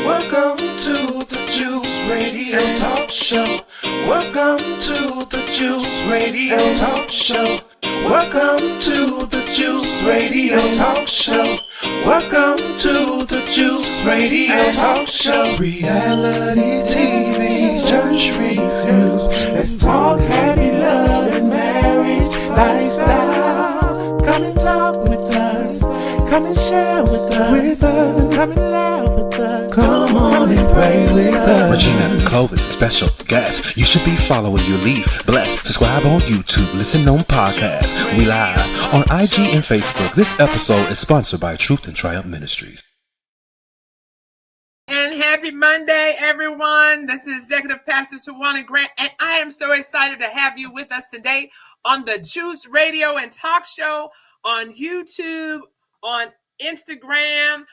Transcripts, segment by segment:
Welcome to the Juice Radio Talk Show. Welcome to the Juice Radio Talk Show. Welcome to the Juice Radio Talk Show. Welcome to the Juice Radio Talk Show. Reality TV's church reviews. Let's talk happy love and marriage lifestyle. Come and talk with us. Come and share with us. Come and laugh with us. Come on and pray with us. Regina Clovis, special guest. You should be following your lead. Bless. Subscribe on YouTube. Listen on podcasts. We live on IG and Facebook. This episode is sponsored by Truth and Triumph Ministries. And happy Monday, everyone. This is Executive Pastor Tawana Grant, and I am so excited to have you with us today on the Juice Radio and Talk Show, on YouTube, on Instagram,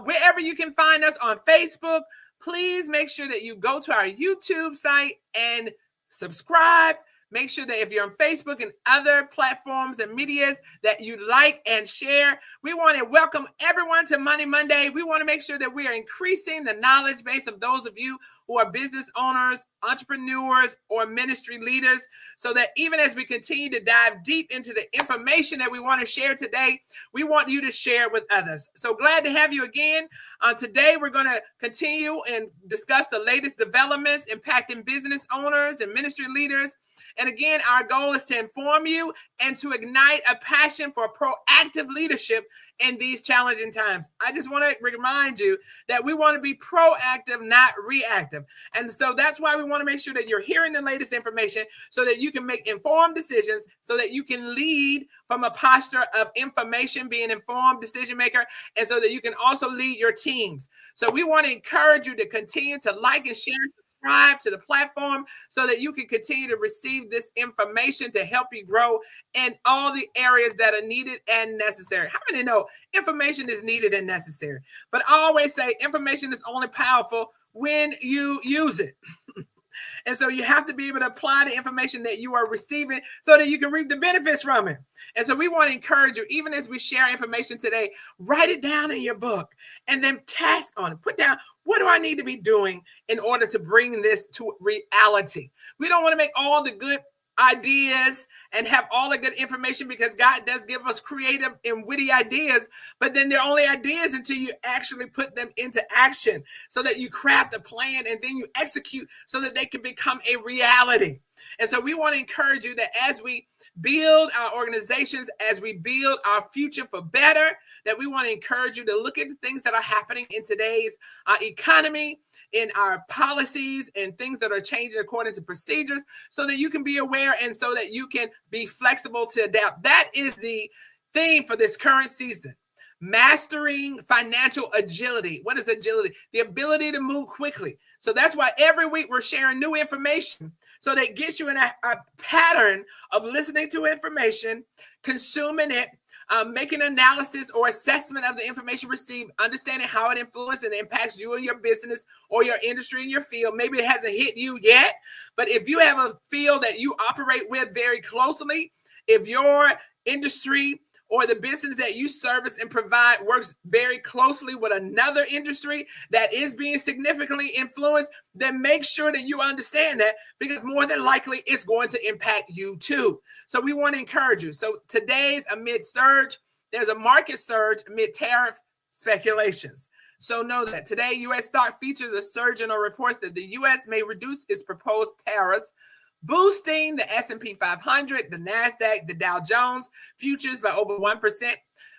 wherever you can find us, on Facebook. Please make sure that you go to our YouTube site and subscribe. Make sure that if you're on Facebook and other platforms and medias that you like and share. We want to welcome everyone to Money Monday. We want to make sure that we are increasing the knowledge base of those of you who are business owners, entrepreneurs, or ministry leaders, so that even as we continue to dive deep into the information that we want to share today, we want you to share with others. So glad to have you again. Today, we're going to continue and discuss the latest developments impacting business owners and ministry leaders. And again, our goal is to inform you and to ignite a passion for proactive leadership in these challenging times. I just want to remind you that we want to be proactive, not reactive. And so that's why we want to make sure that you're hearing the latest information so that you can make informed decisions, so that you can lead from a posture of information, being an informed decision maker, and so that you can also lead your teams. So we want to encourage you to continue to like and share, subscribe to the platform so that you can continue to receive this information to help you grow in all the areas that are needed and necessary. How many know information is needed and necessary? But I always say information is only powerful when you use it. And so you have to be able to apply the information that you are receiving so that you can reap the benefits from it. And so we want to encourage you, even as we share information today, write it down in your book and then task on it. Put down, what do I need to be doing in order to bring this to reality? We don't want to make all the good ideas and have all the good information, because God does give us creative and witty ideas, but then they're only ideas until you actually put them into action, so that you craft a plan and then you execute so that they can become a reality. And so we want to encourage you that as we build our organizations, as we build our future for better, that we want to encourage you to look at the things that are happening in today's economy, in our policies, and things that are changing according to procedures, so that you can be aware and so that you can be flexible to adapt. That is the theme for this current season. Mastering financial agility. What is agility? The ability to move quickly. So that's why every week we're sharing new information, so that gets you in a pattern of listening to information, consuming it, making analysis or assessment of the information received, understanding how it influences and impacts you and your business or your industry in your field. Maybe it hasn't hit you yet, but if you have a field that you operate with very closely, if your industry or the business that you service and provide works very closely with another industry that is being significantly influenced, then make sure that you understand that, because more than likely it's going to impact you too. So we want to encourage you. So today's amid surge, there's a market surge amid tariff speculations. So know that today U.S. stock features a surge in reports that the U.S. may reduce its proposed tariffs, boosting the S&P 500, the NASDAQ, the Dow Jones futures by over 1%.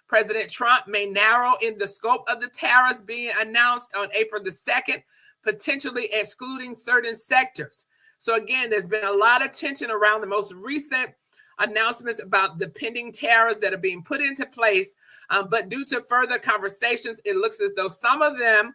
President Trump may narrow in the scope of the tariffs being announced on April the 2nd, potentially excluding certain sectors. So again, there's been a lot of tension around the most recent announcements about the pending tariffs that are being put into place. But due to further conversations, it looks as though some of them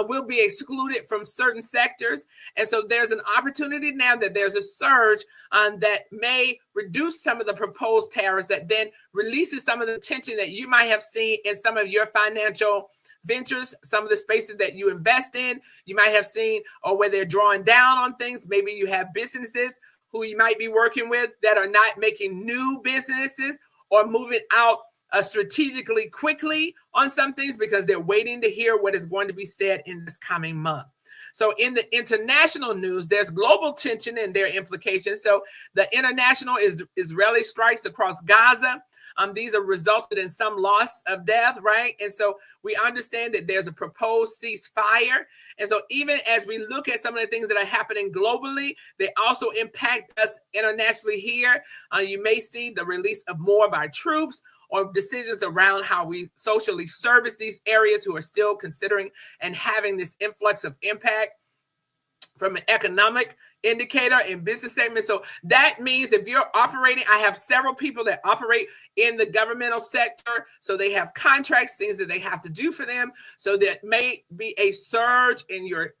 will be excluded from certain sectors. And so there's an opportunity now that there's a surge that may reduce some of the proposed tariffs, that then releases some of the tension that you might have seen in some of your financial ventures, some of the spaces that you invest in. You might have seen, or where they're drawing down on things. Maybe you have businesses who you might be working with that are not making new businesses or moving out strategically quickly on some things because they're waiting to hear what is going to be said in this coming month. So in the international news, there's global tension and their implications. So the international is Israeli strikes across Gaza. These have resulted in some loss of death, right? And so we understand that there's a proposed ceasefire. And so even as we look at some of the things that are happening globally, they also impact us internationally here. You may see the release of more of our troops or decisions around how we socially service these areas who are still considering and having this influx of impact from an economic indicator and business segment. So that means if you're operating, I have several people that operate in the governmental sector. So they have contracts, things that they have to do for them. So that may be a surge in your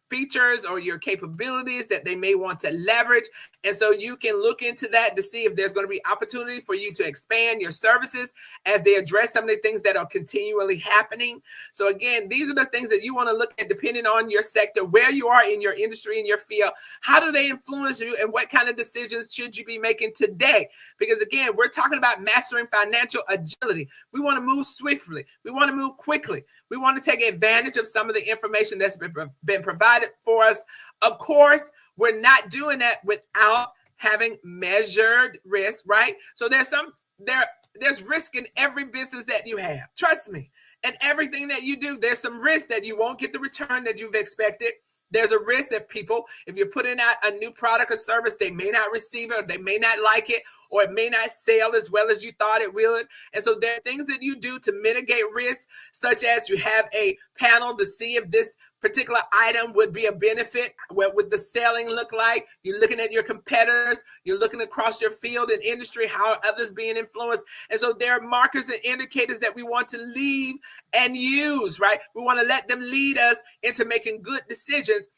features or your capabilities that they may want to leverage. And so you can look into that to see if there's going to be opportunity for you to expand your services as they address some of the things that are continually happening. So again, these are the things that you want to look at depending on your sector, where you are in your industry, in your field. How do they influence you and what kind of decisions should you be making today? Because again, we're talking about mastering financial agility. We want to move swiftly. We want to move quickly. We want to take advantage of some of the information that's been provided for us. Of course, we're not doing that without having measured risk, right? So there's risk in every business that you have. Trust me. And everything that you do, there's some risk that you won't get the return that you've expected. There's a risk that people, if you're putting out a new product or service, they may not receive it, or they may not like it, or it may not sell as well as you thought it would. And so there are things that you do to mitigate risk, such as you have a panel to see if this particular item would be a benefit. What would the selling look like? You're looking at your competitors. You're looking across your field and industry, how are others being influenced? And so there are markers and indicators that we want to leave and use, right? We want to let them lead us into making good decisions.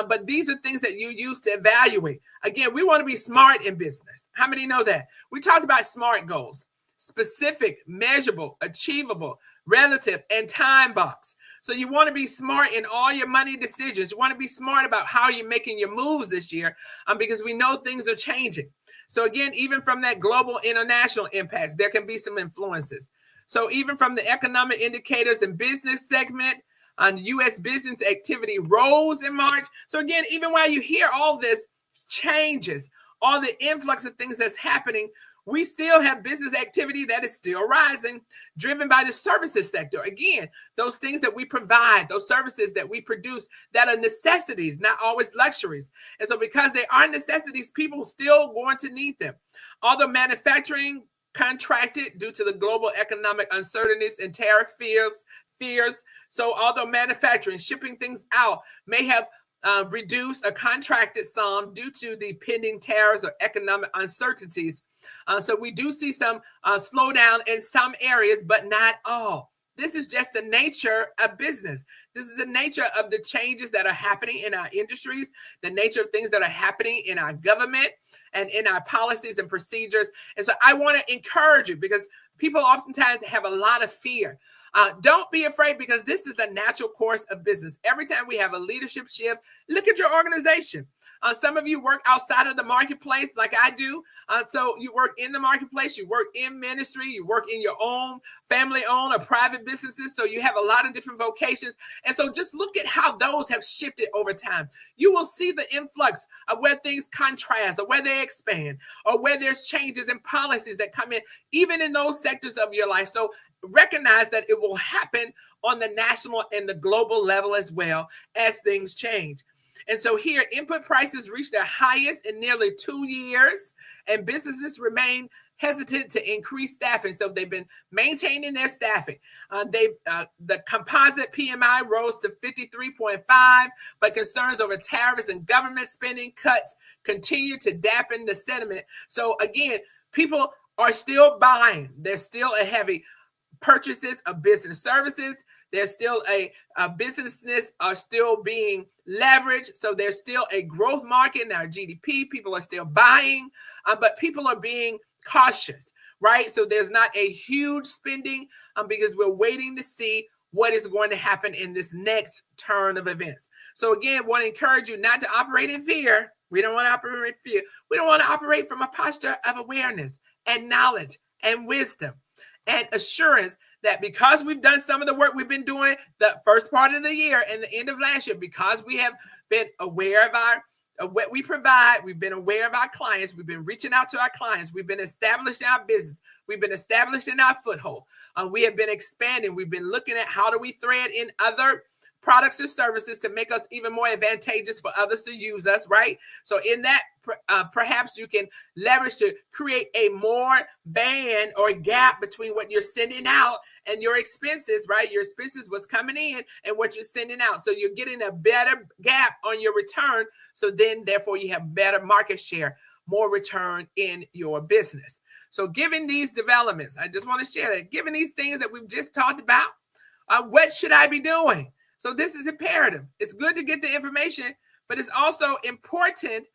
But these are things that you use to evaluate. Again, we want to be smart in business. How many know that? We talked about SMART goals: specific, measurable, achievable, relative, and time box. So you want to be smart in all your money decisions. You want to be smart about how you're making your moves this year because we know things are changing. So again, even from that global international impacts, there can be some influences. So even from the economic indicators and business segment, U.S. business activity rose in March. So again, even while you hear all this changes, all the influx of things that's happening, we still have business activity that is still rising, driven by the services sector. Again, those things that we provide, those services that we produce that are necessities, not always luxuries. And so because they are necessities, people still going to need them. Although manufacturing contracted due to the global economic uncertainties and tariff fears. So although manufacturing, shipping things out may have reduced or contracted some due to the pending tariffs or economic uncertainties. So we do see some slowdown in some areas, but not all. This is just the nature of business. This is the nature of the changes that are happening in our industries, the nature of things that are happening in our government and in our policies and procedures. And so I want to encourage you, because people oftentimes have a lot of fear. Don't be afraid, because this is a natural course of business. Every time we have a leadership shift, look at your organization. Some of you work outside of the marketplace like I do. So you work in the marketplace, you work in ministry, you work in your own family-owned or private businesses. So you have a lot of different vocations. And so just look at how those have shifted over time. You will see the influx of where things contrast or where they expand or where there's changes in policies that come in, even in those sectors of your life. So recognize that it will happen on the national and the global level as well as things change. And so here, input prices reached their highest in nearly 2 years, and businesses remain hesitant to increase staffing. So they've been maintaining their staffing. The composite PMI rose to 53.5, but concerns over tariffs and government spending cuts continue to dampen the sentiment. So again, people are still buying. There's still a heavy purchases of business services. There's still businesses are still being leveraged. So there's still a growth market in our GDP. People are still buying, but people are being cautious, right? So there's not a huge spending because we're waiting to see what is going to happen in this next turn of events. So again, want to encourage you not to operate in fear. We don't want to operate in fear. We don't want to operate from a posture of awareness and knowledge and wisdom. and assurance that because we've done some of the work we've been doing the first part of the year and the end of last year, because we have been aware of what we provide, we've been aware of our clients, we've been reaching out to our clients, we've been establishing our business, we've been establishing our foothold, we have been expanding, we've been looking at how do we thread in other products and services to make us even more advantageous for others to use us, right? So in that, perhaps you can leverage to create a more band or gap between what you're sending out and your expenses, right? Your expenses was coming in and what you're sending out. So you're getting a better gap on your return. So then, therefore, you have better market share, more return in your business. So given these developments, I just want to share that, given these things that we've just talked about, what should I be doing? So this is imperative. It's good to get the information, but it's also important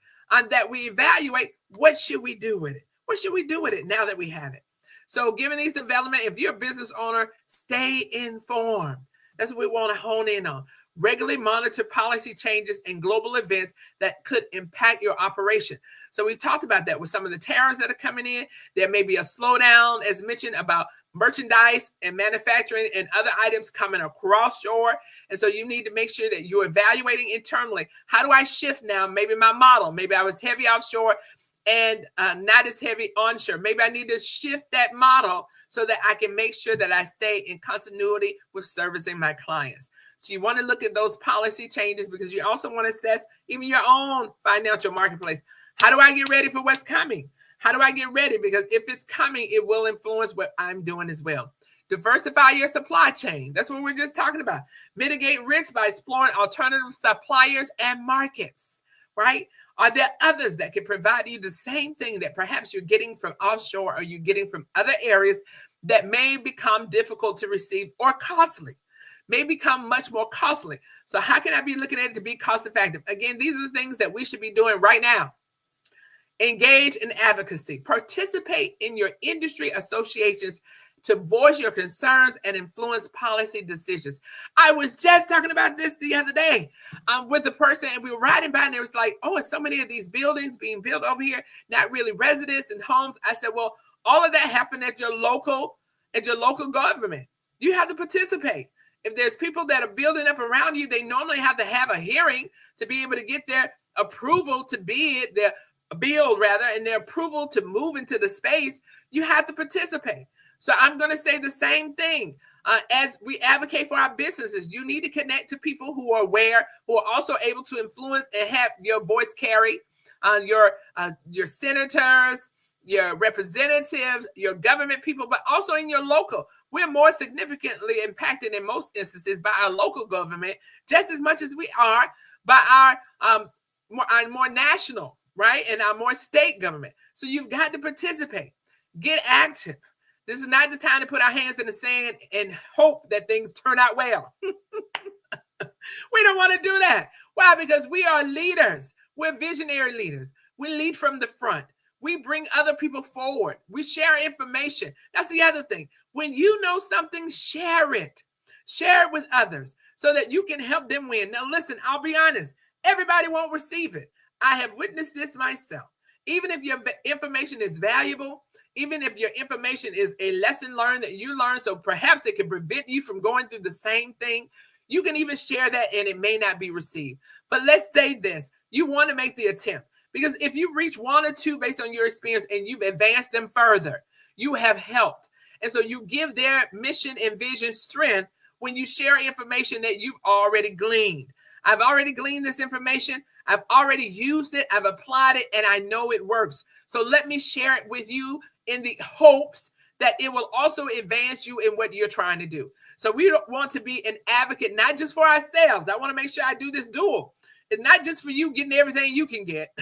that we evaluate what should we do with it? What should we do with it now that we have it? So given these developments, if you're a business owner, stay informed. That's what we want to hone in on. Regularly monitor policy changes and global events that could impact your operation. So we've talked about that with some of the tariffs that are coming in. There may be a slowdown, as mentioned, about merchandise and manufacturing and other items coming across shore. And so you need to make sure that you're evaluating internally. How do I shift now? Maybe my model, maybe I was heavy offshore and not as heavy onshore. Maybe I need to shift that model so that I can make sure that I stay in continuity with servicing my clients. So you want to look at those policy changes because you also want to assess even your own financial marketplace. How do I get ready for what's coming? How do I get ready? Because if it's coming, it will influence what I'm doing as well. Diversify your supply chain. That's what we're just talking about. Mitigate risk by exploring alternative suppliers and markets, right? Are there others that can provide you the same thing that perhaps you're getting from offshore or you're getting from other areas that may become difficult to receive or costly? May become much more costly. So how can I be looking at it to be cost effective? Again, these are the things that we should be doing right now. Engage in advocacy. Participate in your industry associations to voice your concerns and influence policy decisions. I was just talking about this the other day with a person, and we were riding by, and it was like, oh, it's so many of these buildings being built over here, not really residents and homes. I said, well, all of that happened at your local government. You have to participate. If there's people that are building up around you, they normally have to have a hearing to be able to get their approval to bid, their and their approval to move into the space. You have to participate. So I'm going to say the same thing. As we advocate for our businesses, you need to connect to people who are aware, who are also able to influence and have your voice carry. Your senators, your representatives, your government people, but also in your local. We're more significantly impacted in most instances by our local government, just as much as we are by our more national, right, and our more state government. So you've got to participate. Get active. This is not the time to put our hands in the sand and hope that things turn out well. We don't want to do that. Why? Because we are leaders. We're visionary leaders. We lead from the front. We bring other people forward. We share information. That's the other thing. When you know something, share it. Share it with others so that you can help them win. Now, listen, I'll be honest. Everybody won't receive it. I have witnessed this myself. Even if your information is valuable, even if your information is a lesson learned that you learned, so perhaps it can prevent you from going through the same thing, you can even share that and it may not be received. But let's say this. You want to make the attempt. Because if you reach one or two based on your experience and you've advanced them further, you have helped. And so you give their mission and vision strength when you share information that you've already gleaned. I've already gleaned this information. I've already used it. I've applied it, and I know it works. So let me share it with you in the hopes that it will also advance you in what you're trying to do. So we want to be an advocate, not just for ourselves. I want to make sure I do this dual. It's not just for you getting everything you can get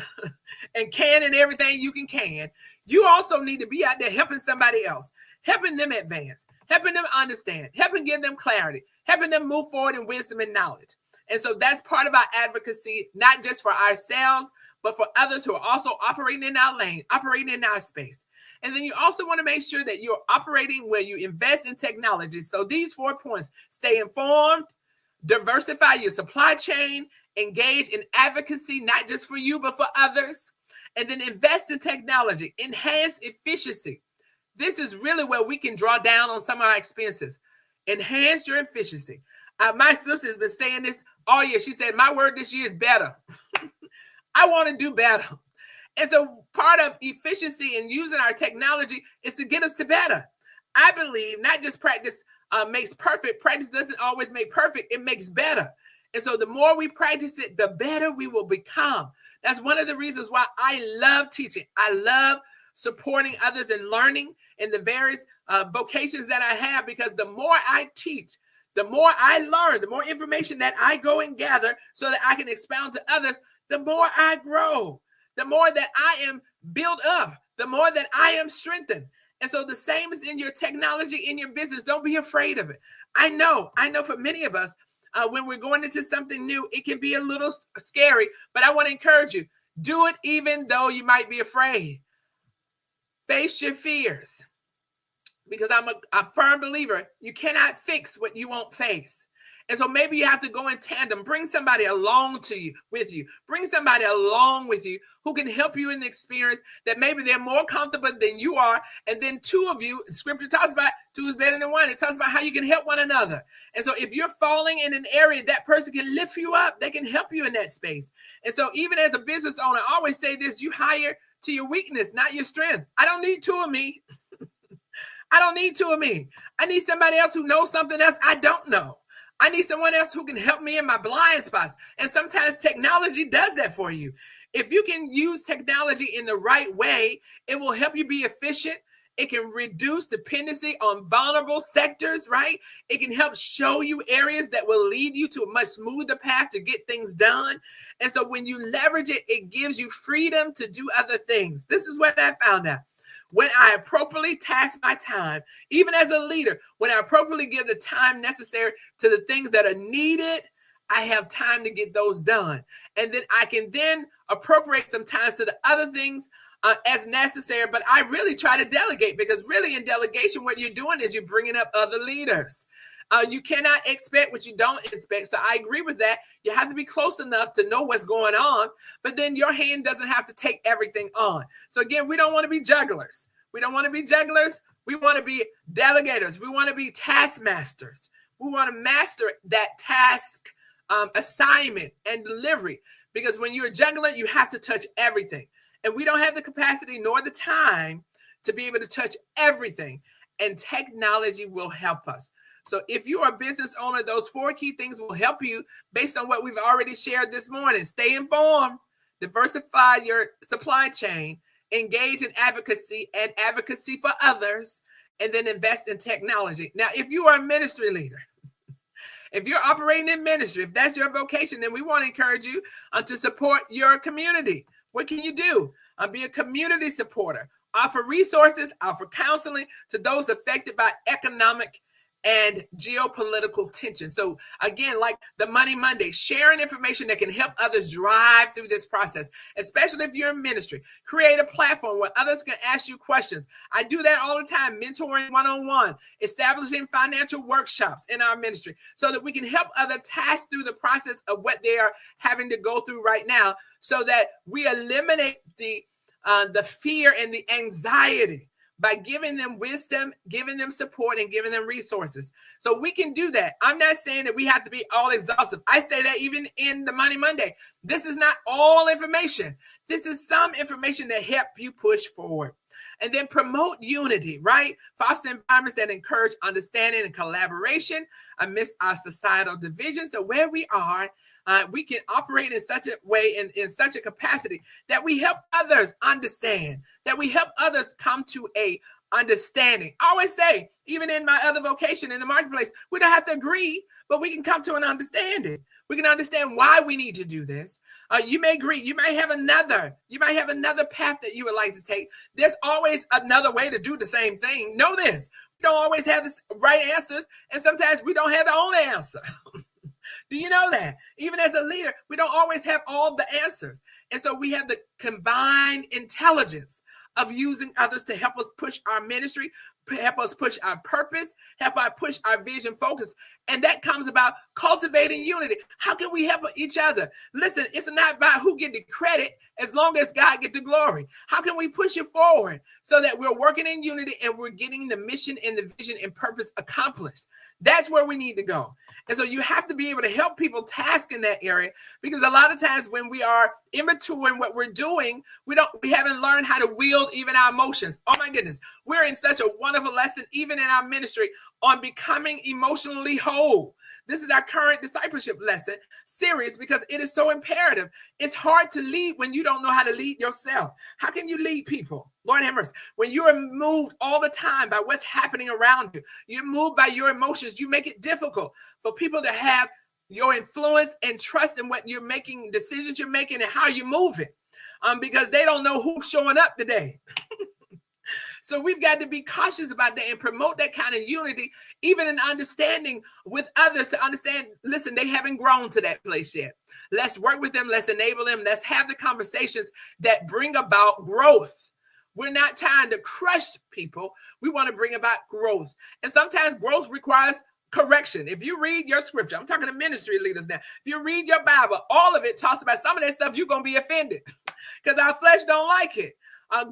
and canning everything you can. You also need to be out there helping somebody else, helping them advance, helping them understand, helping give them clarity, helping them move forward in wisdom and knowledge. And so that's part of our advocacy, not just for ourselves, but for others who are also operating in our lane, operating in our space. And then you also want to make sure that you're operating where you invest in technology. So these 4 points: stay informed, diversify your supply chain, engage in advocacy, not just for you, but for others, and then invest in technology, enhance efficiency, this is really where we can draw down on some of our expenses. Enhance your efficiency. My sister has been saying this all year. She said, my word this year is better. I want to do better. And so part of efficiency and using our technology is to get us to better. I believe not just practice makes perfect. Practice doesn't always make perfect. It makes better. And so the more we practice it, the better we will become. That's one of the reasons why I love teaching. I love supporting others and learning in the various vocations that I have, because the more I teach, the more I learn, the more information that I go and gather so that I can expound to others, the more I grow, the more that I am built up, the more that I am strengthened. And so the same is in your technology, in your business. Don't be afraid of it. I know for many of us, when we're going into something new, it can be a little scary, but I want to encourage you, do it even though you might be afraid. Face your fears, because I'm a firm believer, you cannot fix what you won't face. And so maybe you have to go in tandem, bring somebody along with you, bring somebody along with you who can help you in the experience, that maybe they're more comfortable than you are. And then two of you, scripture talks about 2 is better than 1. It talks about how you can help one another. And so if you're falling in an area, that person can lift you up. They can help you in that space. And so even as a business owner, I always say this, you hire to your weakness, not your strength. I don't need 2 of me. I don't need 2 of me. I need somebody else who knows something else I don't know. I need someone else who can help me in my blind spots. And sometimes technology does that for you. If you can use technology in the right way, it will help you be efficient. It can reduce dependency on vulnerable sectors, right? It can help show you areas that will lead you to a much smoother path to get things done. And so when you leverage it, it gives you freedom to do other things. This is what I found out. When I appropriately task my time, even as a leader, when I appropriately give the time necessary to the things that are needed, I have time to get those done. And then I can then appropriate some time to the other things as necessary. But I really try to delegate, because really in delegation, what you're doing is you're bringing up other leaders. You cannot expect what you don't expect. So I agree with that. You have to be close enough to know what's going on, but then your hand doesn't have to take everything on. So again, we don't want to be jugglers. We don't want to be jugglers. We want to be delegators. We want to be taskmasters. We want to master that task assignment and delivery, because when you're a juggler, you have to touch everything. And we don't have the capacity nor the time to be able to touch everything. And technology will help us. So if you are a business owner, those 4 key things will help you based on what we've already shared this morning. Stay informed, diversify your supply chain, engage in advocacy and advocacy for others, and then invest in technology. Now, if you are a ministry leader, if you're operating in ministry, if that's your vocation, then we want to encourage you to support your community. What can you do? Be a community supporter. Offer resources, offer counseling to those affected by economic and geopolitical tension. So again, like the Money Monday, sharing information that can help others drive through this process, especially if you're in ministry. Create a platform where others can ask you questions. I do that all the time, mentoring one-on-one, establishing financial workshops in our ministry so that we can help others task through the process of what they are having to go through right now, so that we eliminate the fear and the anxiety by giving them wisdom, giving them support, and giving them resources. So we can do that. I'm not saying that we have to be all exhaustive. I say that even in the Money Monday. This is not all information. This is some information that help you push forward. And then promote unity, right? Foster environments that encourage understanding and collaboration amidst our societal divisions. So where we are, we can operate in such a way, in such a capacity that we help others understand, that we help others come to a understanding. I always say, even in my other vocation in the marketplace, we don't have to agree, but we can come to an understanding. We can understand why we need to do this. You may agree. You might have another path that you would like to take. There's always another way to do the same thing. Know this. We don't always have the right answers, and sometimes we don't have the only answer. Do you know that? Even as a leader, we don't always have all the answers. And so we have the combined intelligence of using others to help us push our ministry, help us push our purpose, help us push our vision focus. And that comes about cultivating unity. How can we help each other? Listen, it's not about who get the credit as long as God get the glory. How can we push it forward so that we're working in unity and we're getting the mission and the vision and purpose accomplished? That's where we need to go. And so you have to be able to help people task in that area, because a lot of times when we are immature in what we're doing, we haven't learned how to wield even our emotions. Oh my goodness. We're in such a wonderful lesson, even in our ministry, on becoming emotionally whole. This is our current discipleship lesson series because it is so imperative. It's hard to lead when you don't know how to lead yourself. How can you lead people? Lord have mercy. When you are moved all the time by what's happening around you, you're moved by your emotions, you make it difficult for people to have your influence and trust in what you're making, decisions you're making, and how you move it, because they don't know who's showing up today. So we've got to be cautious about that and promote that kind of unity, even in understanding with others, to understand, listen, they haven't grown to that place yet. Let's work with them. Let's enable them. Let's have the conversations that bring about growth. We're not trying to crush people. We want to bring about growth. And sometimes growth requires correction. If you read your scripture, I'm talking to ministry leaders now. If you read your Bible, all of it talks about some of that stuff, you're going to be offended because our flesh don't like it.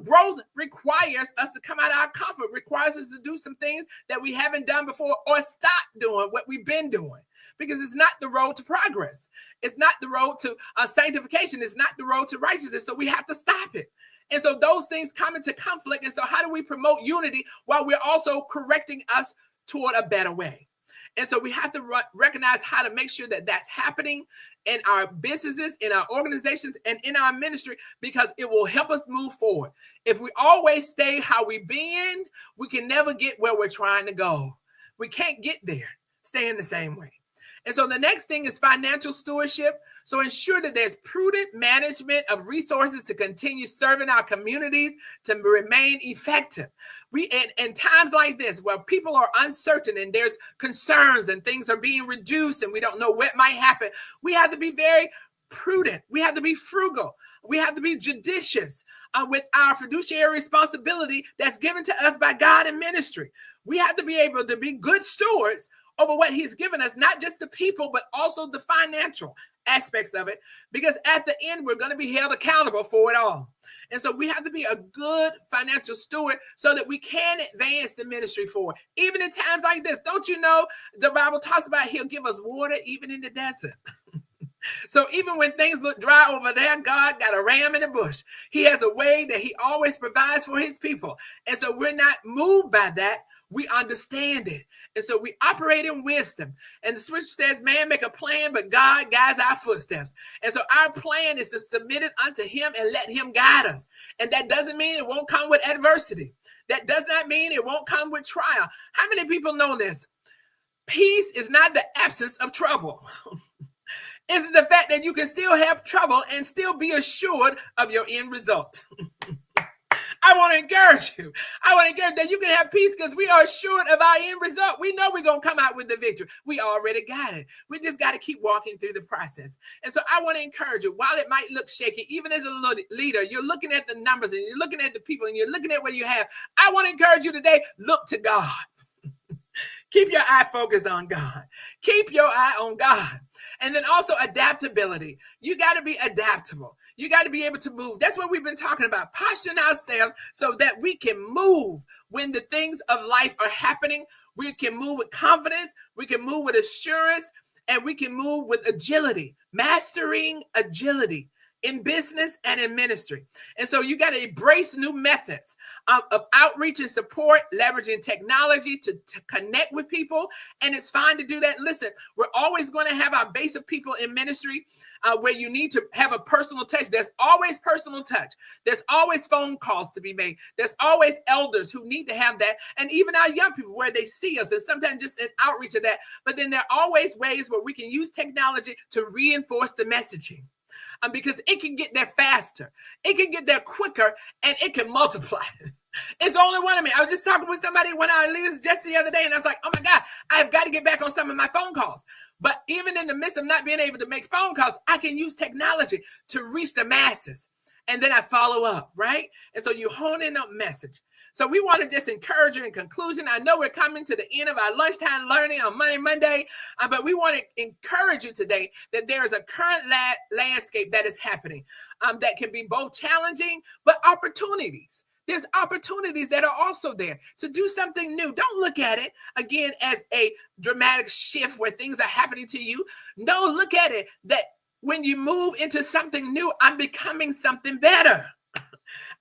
Growth requires us to come out of our comfort, requires us to do some things that we haven't done before, or stop doing what we've been doing, because it's not the road to progress. It's not the road to sanctification. It's not the road to righteousness. So we have to stop it. And so those things come into conflict. And so how do we promote unity while we're also correcting us toward a better way? And so we have to recognize how to make sure that that's happening in our businesses, in our organizations, and in our ministry, because it will help us move forward. If we always stay how we've been, we can never get where we're trying to go. We can't get there staying the same way. And so the next thing is financial stewardship. So ensure that there's prudent management of resources to continue serving our communities, to remain effective. In times like this, where people are uncertain and there's concerns and things are being reduced and we don't know what might happen, we have to be very prudent. We have to be frugal. We have to be judicious with our fiduciary responsibility that's given to us by God in ministry. We have to be able to be good stewards over what he's given us, not just the people, but also the financial aspects of it, because at the end, we're going to be held accountable for it all. And so we have to be a good financial steward so that we can advance the ministry forward. Even in times like this, don't you know, the Bible talks about he'll give us water even in the desert. So even when things look dry over there, God got a ram in the bush. He has a way that he always provides for his people. And so we're not moved by that. We understand it. And so we operate in wisdom. And the scripture says, man make a plan, but God guides our footsteps. And so our plan is to submit it unto him and let him guide us. And that doesn't mean it won't come with adversity. That does not mean it won't come with trial. How many people know this? Peace is not the absence of trouble. It's the fact that you can still have trouble and still be assured of your end result. I want to encourage you. I want to encourage that you can have peace because we are assured of our end result. We know we're going to come out with the victory. We already got it. We just got to keep walking through the process. And so I want to encourage you, while it might look shaky, even as a leader, you're looking at the numbers and you're looking at the people and you're looking at what you have. I want to encourage you today, look to God. Keep your eye focused on God. Keep your eye on God. And then also adaptability. You got to be adaptable. You got to be able to move. That's what we've been talking about, posturing ourselves so that we can move when the things of life are happening. We can move with confidence. We can move with assurance, and we can move with agility, mastering agility in business and in ministry. And so you got to embrace new methods of outreach and support, leveraging technology to connect with people. And it's fine to do that. Listen, we're always going to have our base of people in ministry where you need to have a personal touch. There's always personal touch. There's always phone calls to be made. There's always elders who need to have that. And even our young people where they see us, and sometimes just an outreach of that. But then there are always ways where we can use technology to reinforce the messaging. Because it can get there faster, it can get there quicker, and it can multiply. It's only one of me. I was just talking with somebody, one of our leaders, just the other day, and I was like, oh my God, I've got to get back on some of my phone calls. But even in the midst of not being able to make phone calls, I can use technology to reach the masses. And then I follow up, right? And so you hone in a message. So we want to just encourage you in conclusion. I know we're coming to the end of our lunchtime learning on Monday, but we want to encourage you today that there is a current landscape that is happening that can be both challenging, but opportunities. There's opportunities that are also there to do something new. Don't look at it, again, as a dramatic shift where things are happening to you. No, look at it that when you move into something new, I'm becoming something better.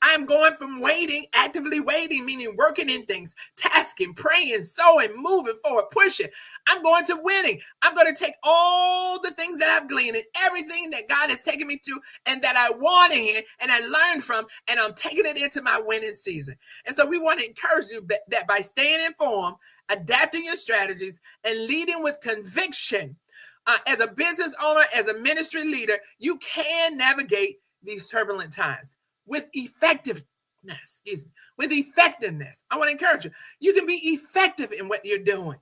I'm going from waiting, actively waiting, meaning working in things, tasking, praying, sowing, moving forward, pushing. I'm going to winning. I'm going to take all the things that I've gleaned and everything that God has taken me through and that I want to hear and I learned from, and I'm taking it into my winning season. And so we want to encourage you that by staying informed, adapting your strategies, and leading with conviction, as a business owner, as a ministry leader, you can navigate these turbulent times with effectiveness. With effectiveness. I want to encourage you. You can be effective in what you're doing.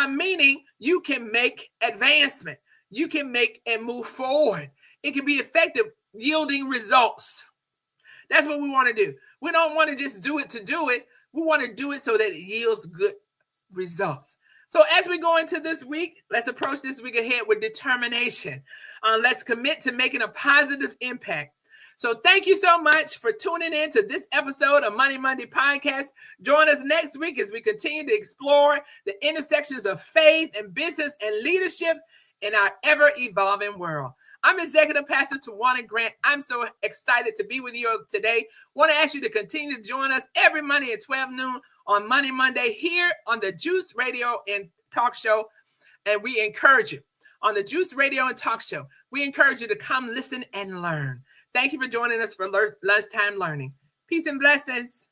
Meaning you can make advancement. You can make and move forward. It can be effective, yielding results. That's what we want to do. We don't want to just do it to do it. We want to do it so that it yields good results. So as we go into this week, let's approach this week ahead with determination. Let's commit to making a positive impact. So thank you so much for tuning in to this episode of Money Monday Podcast. Join us next week as we continue to explore the intersections of faith and business and leadership in our ever-evolving world. I'm Executive Pastor Tawana Grant. I'm so excited to be with you today. Want to ask you to continue to join us every Monday at 12 noon on Money Monday here on the Juice Radio and Talk Show. And we encourage you on the Juice Radio and Talk Show. We encourage you to come listen and learn. Thank you for joining us for lunchtime learning. Peace and blessings.